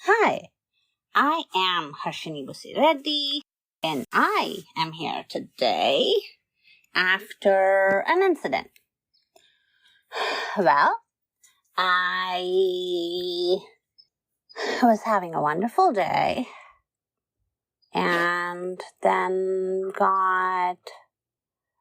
Hi, I am Harshini Reddy, and I am here today after an incident. Well, I was having a wonderful day and then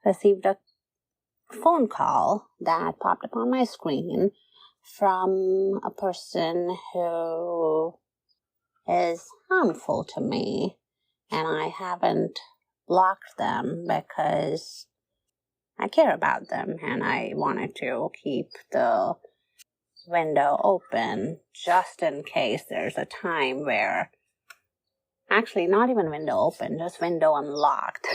received a phone call that popped up on my screen from a person who is harmful to me, and I haven't blocked them because I care about them and I wanted to keep the window open just in case there's a time where, actually not even window open, just window unlocked,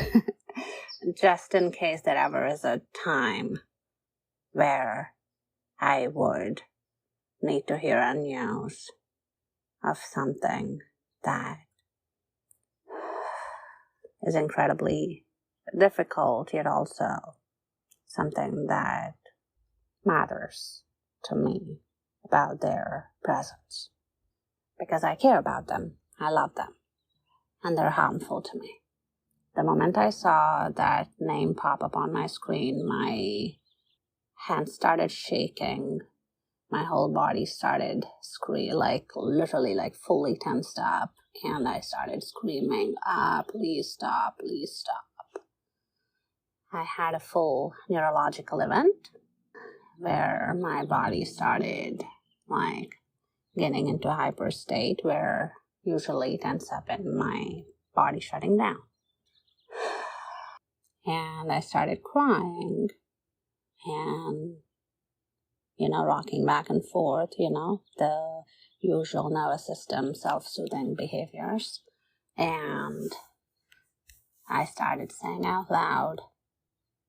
just in case there ever is a time where I would need to hear a news of something that is incredibly difficult, yet also something that matters to me about their presence. Because I care about them, I love them, and they're harmful to me. The moment I saw that name pop up on my screen, my hands started shaking. My whole body started literally fully tensed up, and I started screaming, please stop, please stop. I had a full neurological event where my body started getting into a hyper state where usually it ends up in my body shutting down. And I started crying and rocking back and forth, the usual nervous system self-soothing behaviors. And I started saying out loud,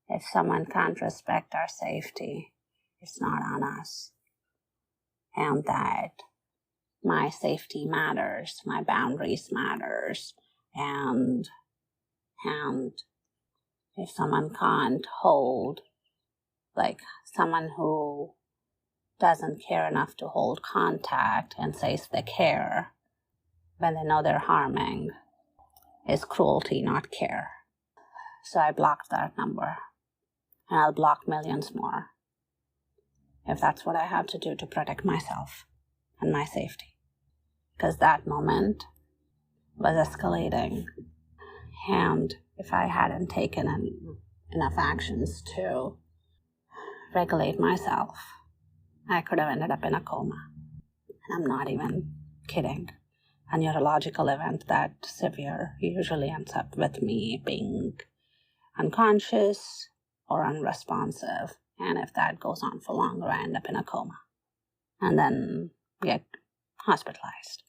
if someone can't respect our safety, it's not on us. And that my safety matters, my boundaries matters, and if someone can't hold, someone who doesn't care enough to hold contact and says they care when they know they're harming is cruelty, not care. So I blocked that number, and I'll block millions more if that's what I have to do to protect myself and my safety. Because that moment was escalating, and if I hadn't taken enough actions to regulate myself, I could have ended up in a coma. And I'm not even kidding. A neurological event that severe usually ends up with me being unconscious or unresponsive. And if that goes on for longer, I end up in a coma and then get hospitalized.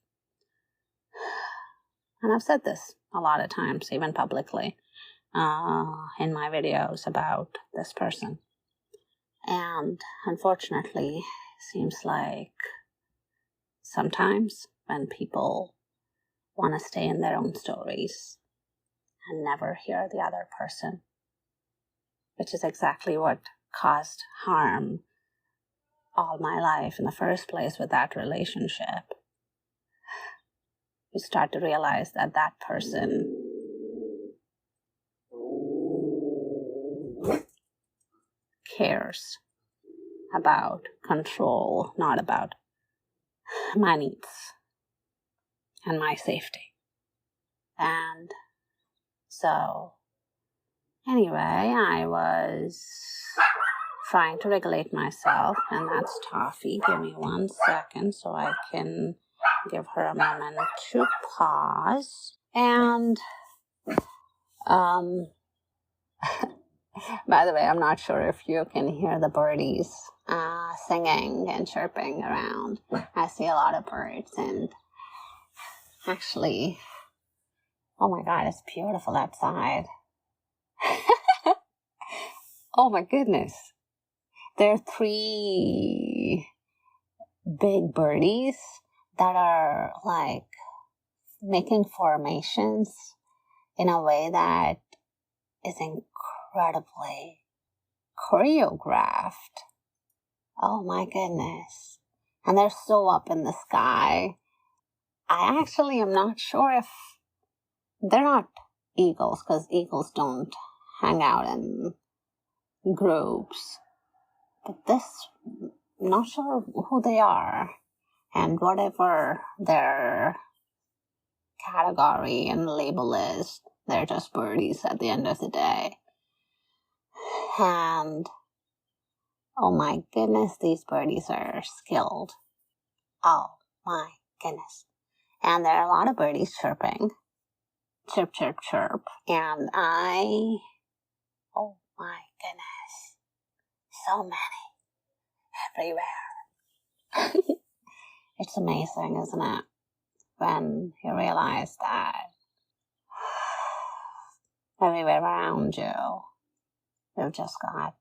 And I've said this a lot of times, even publicly, in my videos about this person. And unfortunately, it seems like sometimes when people want to stay in their own stories and never hear the other person, which is exactly what caused harm all my life in the first place with that relationship, you start to realize that that person cares about control, not about my needs and my safety. And so, anyway, I was trying to regulate myself, and that's Toffee. Give me 1 second so I can give her a moment to pause. And, by the way, I'm not sure if you can hear the birdies singing and chirping around. I see a lot of birds, and actually, oh my God, it's beautiful outside. Oh my goodness. There are 3 big birdies that are making formations in a way that is incredibly choreographed. Oh my goodness. And they're so up in the sky. I actually am not sure if they're not eagles, because eagles don't hang out in groups. But this, not sure who they are, and whatever their category and label is, they're just birdies at the end of the day. And oh my goodness, these birdies are skilled. Oh my goodness. And there are a lot of birdies chirping. Chirp, chirp, chirp. And oh my goodness, so many everywhere. It's amazing, isn't it? When you realize that everywhere around you, you've just got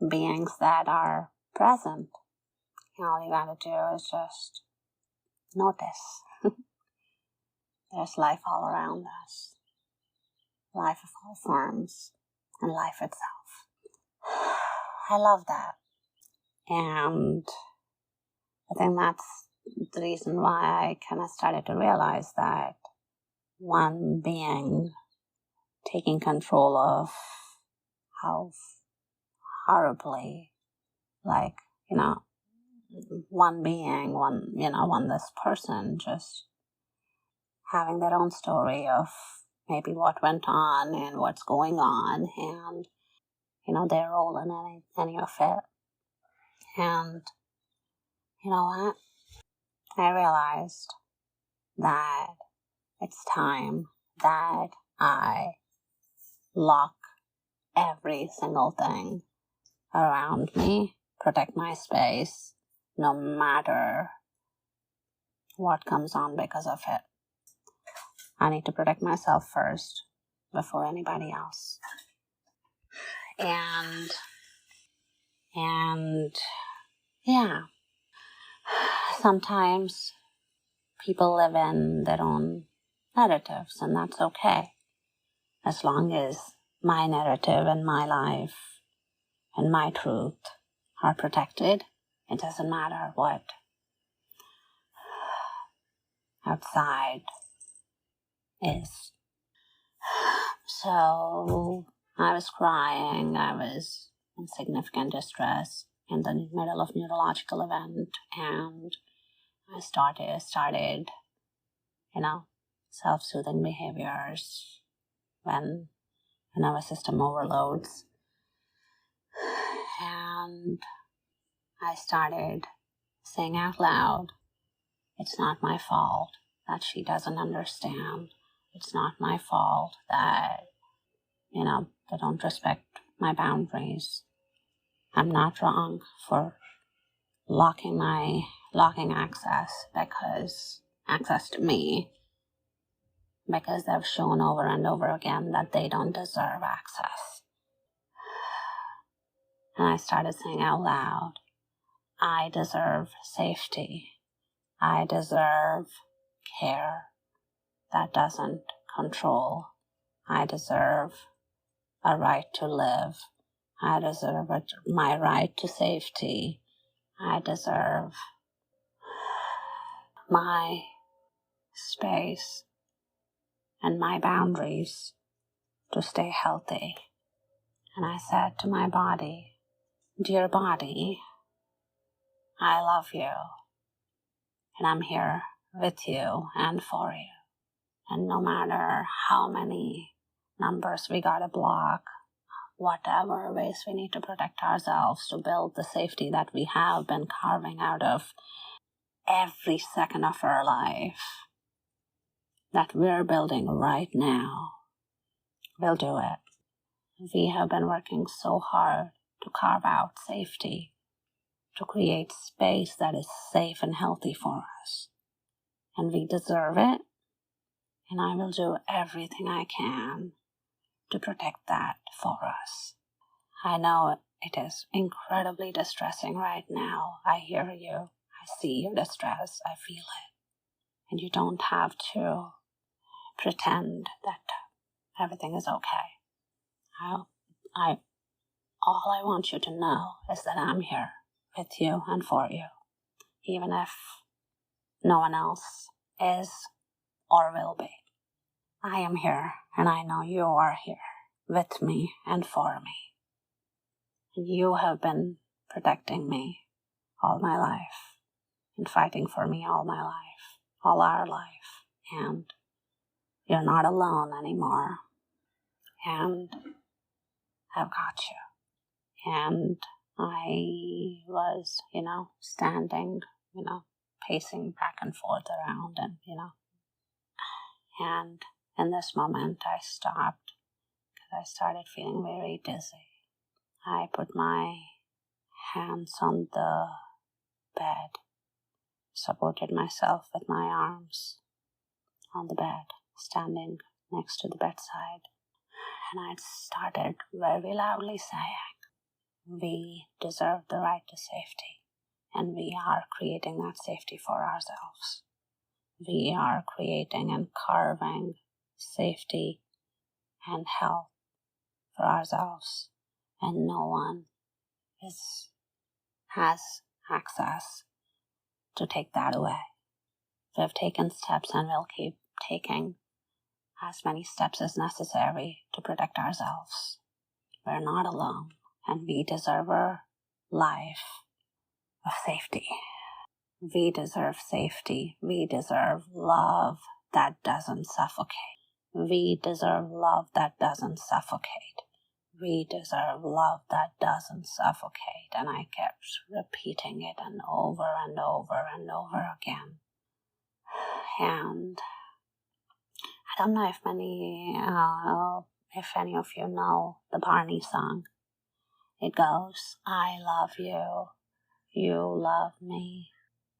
beings that are present. And all you gotta do is just notice. There's life all around us. Life of all forms. And life itself. I love that. And I think that's the reason why I kind of started to realize that one being taking control of how horribly, like, one being, this person just having their own story of maybe what went on and what's going on and, their role in any of it. And you know what? I realized that it's time that I lock every single thing around me, protect my space, no matter what comes on because of it. I need to protect myself first before anybody else. And yeah, sometimes people live in their own narratives, and that's okay. As long as my narrative and my life and my truth are protected, it doesn't matter what outside is. So I was crying, I was in significant distress in the middle of neurological event, and I started, self-soothing behaviors when nervous system overloads. And I started saying out loud, it's not my fault that she doesn't understand. It's not my fault that, they don't respect my boundaries. I'm not wrong for locking access to me, because they've shown over and over again that they don't deserve access. And I started saying out loud, I deserve safety. I deserve care that doesn't control. I deserve a right to live. I deserve my right to safety. I deserve my space and my boundaries to stay healthy. And I said to my body, dear body, I love you, and I'm here with you and for you. And no matter how many numbers we gotta block, whatever ways we need to protect ourselves to build the safety that we have been carving out of every second of our life, that we're building right now, we'll do it. We have been working so hard to carve out safety, to create space that is safe and healthy for us. And we deserve it, and I will do everything I can to protect that for us. I know it is incredibly distressing right now. I hear you. I see your distress. I feel it. And you don't have to pretend that everything is okay. All I want you to know is that I'm here with you and for you, even if no one else is or will be. I am here, and I know you are here with me and for me. And you have been protecting me all my life and fighting for me all my life, all our life. And you're not alone anymore. And I've got you. And I was, standing, pacing back and forth around and, and in this moment I stopped because I started feeling very dizzy. I put my hands on the bed, supported myself with my arms on the bed, standing next to the bedside, and I started very loudly saying, we deserve the right to safety, and we are creating that safety for ourselves. We are creating and carving safety and health for ourselves, and no one has access to take that away. We've taken steps and will keep taking as many steps as necessary to protect ourselves. We're not alone, and we deserve a life of safety. We deserve safety. We deserve love that doesn't suffocate. We deserve love that doesn't suffocate. We deserve love that doesn't suffocate. And I kept repeating it and over and over and over again. And I don't know if any of you know the Barney song. It goes, I love you, you love me,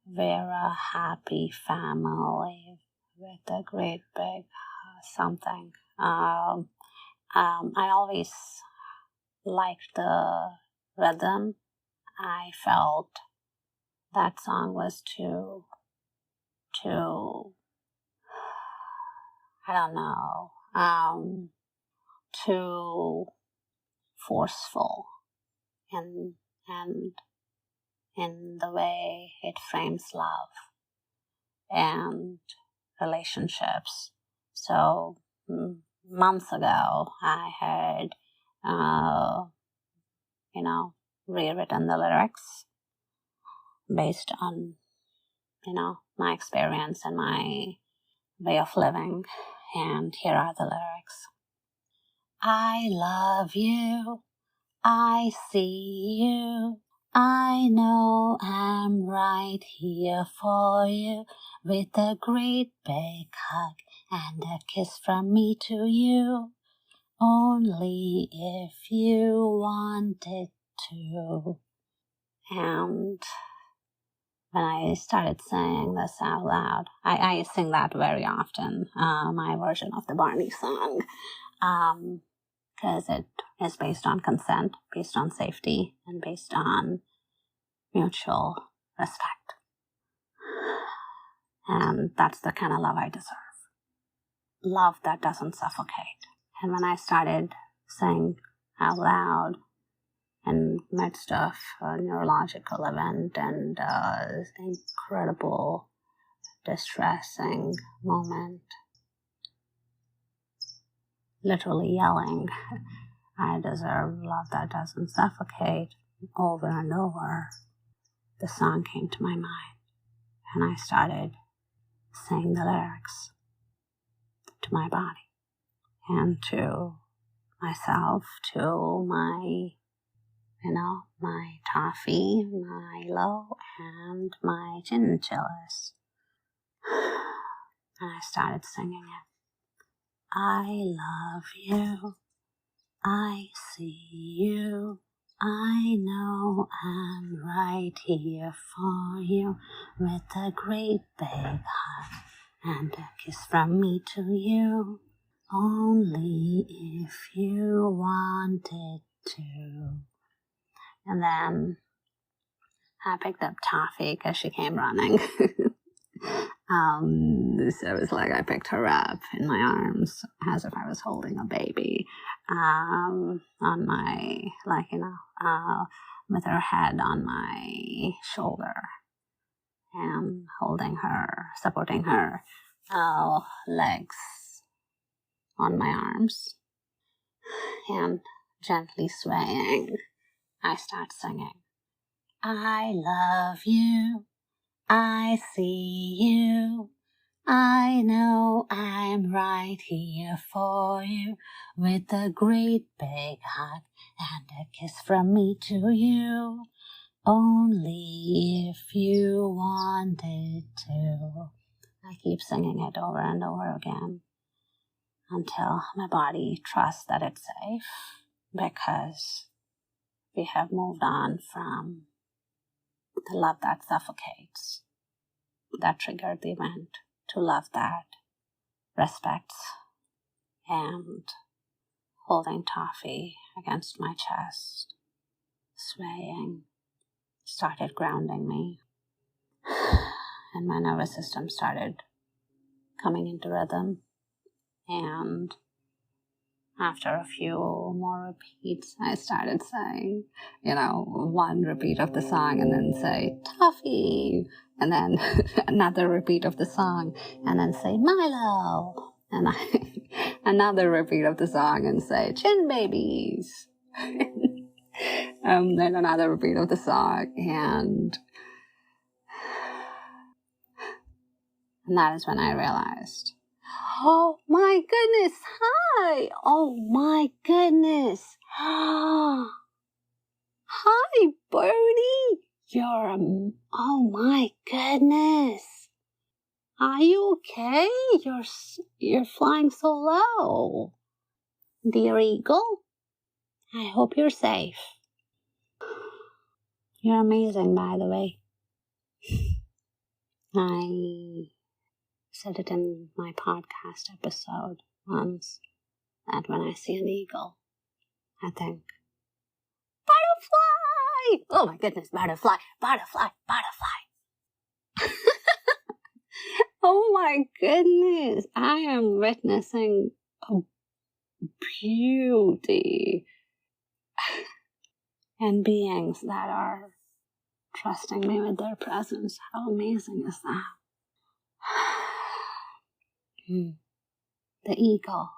we're a happy family with a great big something. I always liked the rhythm. I felt that song was too too forceful and in the way it frames love and relationships. So months ago, I had, rewritten the lyrics based on, my experience and my way of living. And here are the lyrics. I love you. I see you. I know I'm right here for you with a great big hug and a kiss from me to you. Only if you wanted to. And when I started saying this out loud, I sing that very often, my version of the Barney song, because it is based on consent, based on safety, and based on mutual respect. And that's the kind of love I deserve. Love that doesn't suffocate. And when I started saying out loud in the midst of a neurological event and incredible, distressing moment, literally yelling, I deserve love that doesn't suffocate, over and over, the song came to my mind, and I started saying the lyrics to my body and to myself, to my toffee, Milo, and my chinchillas. And I started singing it. I love you. I see you. I know I'm right here for you with a great big hug and a kiss from me to you. Only if you wanted to. And then I picked up Toffee because she came running. So it was like I picked her up in my arms as if I was holding a baby, on my, with her head on my shoulder. and holding her, supporting her legs on my arms, and gently swaying, I start singing. I love you, I see you, I know I'm right here for you, with a great big hug and a kiss from me to you, only if you wanted to. I keep singing it over and over again until my body trusts that it's safe, because we have moved on from the love that suffocates, that triggered the event, to love that respects, and holding Toffee against my chest, swaying, started grounding me, and my nervous system started coming into rhythm. And after a few more repeats, I started saying, one repeat of the song and then say, Toffee, and then another repeat of the song and then say, Milo, and another repeat of the song and say, Chin Babies, then another repeat of the song, and that is when I realized, oh my goodness, hi! Oh my goodness! Hi, Birdie! Oh my goodness! Are you okay? You're flying so low. Dear Eagle, I hope you're safe. You're amazing, by the way. I said it in my podcast episode once, that when I see an eagle, I think, butterfly! Oh my goodness, butterfly, butterfly, butterfly. Oh my goodness, I am witnessing a beauty and beings that are trusting me with their presence. How amazing is that? The eagle,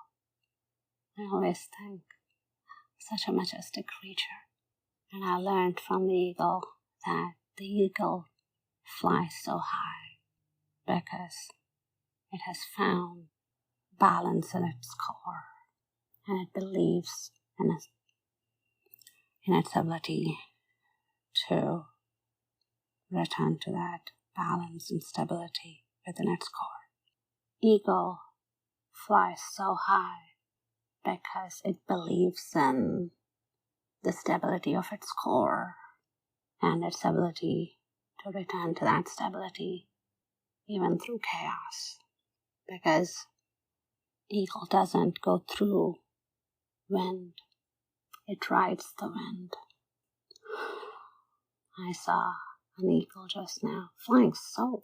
I always think, such a majestic creature. And I learned from the eagle that the eagle flies so high because it has found balance in its core, and it believes in its ability to return to that balance and stability within its core. Eagle flies so high because it believes in the stability of its core and its ability to return to that stability even through chaos. Because eagle doesn't go through wind, it rides the wind. I saw an eagle just now flying so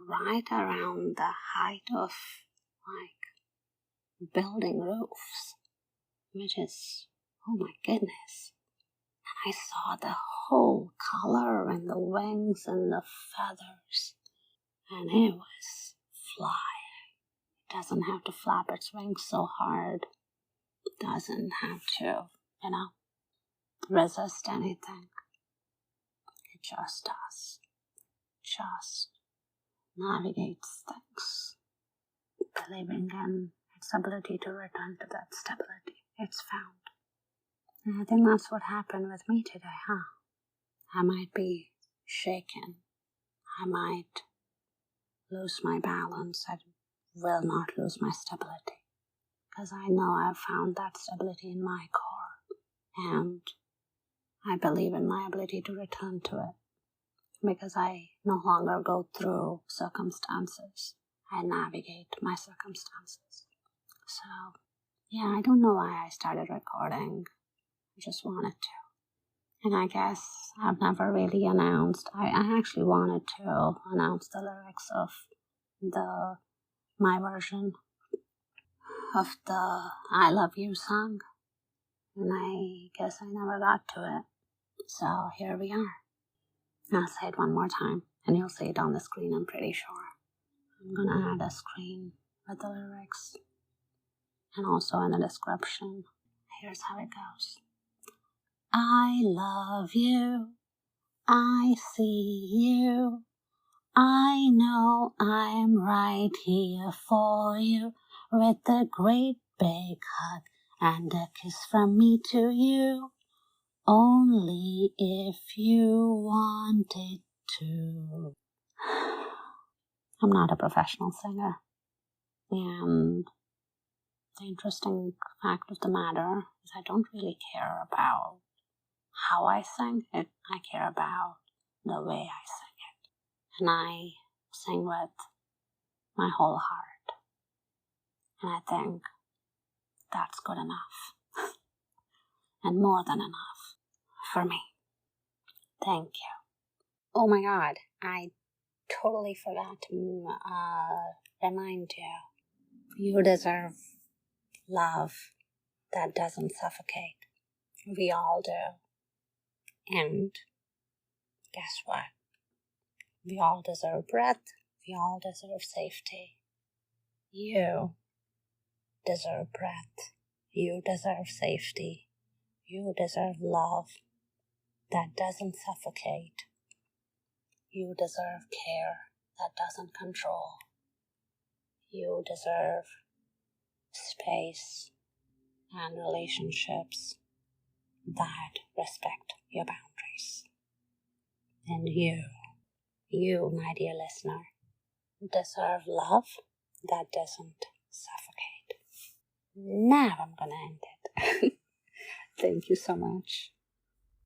right around the height of building roofs, which is, oh my goodness. And I saw the whole color and the wings and the feathers, and it was flying. It doesn't have to flap its wings so hard. It doesn't have to, resist anything. It just does. Just navigates things, believing in its ability to return to that stability it's found. And I think that's what happened with me today, I might be shaken. I might lose my balance. I will not lose my stability, because I know I've found that stability in my core, and I believe in my ability to return to it, because I no longer go through circumstances. I navigate my circumstances. So, I don't know why I started recording. I just wanted to. And I guess I've never really announced. I actually wanted to announce the lyrics of my version of the I Love You song. And I guess I never got to it. So here we are. I'll say it one more time. And you'll see it on the screen, I'm pretty sure. I'm gonna add a screen with the lyrics and also in the description. Here's how it goes. I love you. I see you. I know I'm right here for you with a great big hug and a kiss from me to you. Only if you wanted to. I'm not a professional singer, and the interesting fact of the matter is I don't really care about how I sing it. I care about the way I sing it. And I sing with my whole heart. And I think that's good enough. And more than enough for me. Thank you. Oh my God, I totally forgot to remind you. You deserve love that doesn't suffocate. We all do. And guess what? We all deserve breath. We all deserve safety. You deserve breath. You deserve safety. You deserve love that doesn't suffocate. You deserve care that doesn't control. You deserve space and relationships that respect your boundaries. And you, my dear listener, deserve love that doesn't suffocate. Now I'm gonna end it. Thank you so much.